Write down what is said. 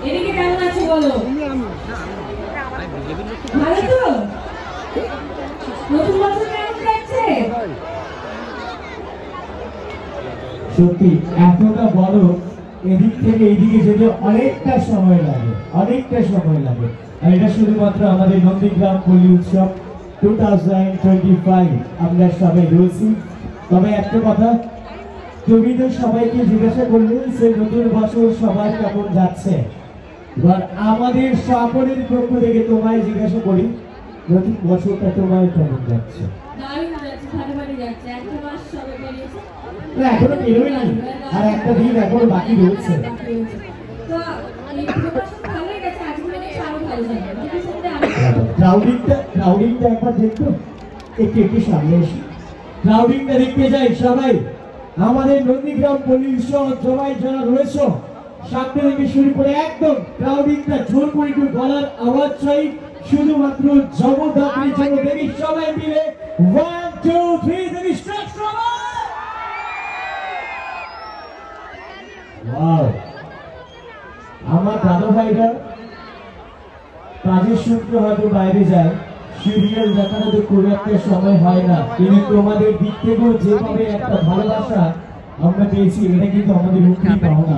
এদিকে কেমন আছো বলো? ভালো তো? নতুন বছর কেমন যাচ্ছে? সত্যি এতটা বড়, এদিক থেকে এদিকে যেতে অনেকটা সময় লাগে, অনেকটা সময় লাগে। আর এটা শুধুমাত্র আমাদের নন্দীগ্রাম পল্লী উৎসব 2025 আমরা সবাই রয়েছি। তবে একটা কথা, তুমি তো সবাইকে জিজ্ঞাসা করলে যে নতুন বছর সবার কেমন যাচ্ছে। এবার আমাদের সকলের পক্ষ থেকে তোমায় জিজ্ঞাসা করি, নতুন বছরটা তোমার কেমন যাচ্ছে? দারুণ যাচ্ছে, ভালোভাবে যাচ্ছে। একটা মাস সবে বেরিয়েছে, এখনো বেরোয় নাই, আর একটা দিন এখনো বাকি রয়েছে। তো এই প্রবাসন ভালোই গেছে, আজকে মানে আরো ভালো যাবে। যেটা শুনতে আমি ক্রাউডিংটা একবার দেখতো, একটু সামনে এসে ক্রাউডিংটা দেখতে যাই সবাই। আমাদের নন্দীগ্রাম পল্লী উৎসব সবাই যারা রয়েছে সামনে থেকে শুরু করে একদম ক্রাউডিংটা জোর করে একটু গলার আওয়াজ চাই, শুধুমাত্র জগদ্ধাত্রীর জন্য। দেখি সবাই মিলে 1 2 3 দেখি স্টার্ট সবাই। ওয়াও, আমার দাদা ভাইরা কাজের সূত্রে হয়তো বাইরে যায়, সিরিয়াল দেখানো তো খুব একটা সময় হয় না, কিন্তু তোমাদের দিক থেকেও যেভাবে একটা ভালোবাসা আমরা পেয়েছি, এটা কিন্তু আমাদের মুক্তি পাওয়া না।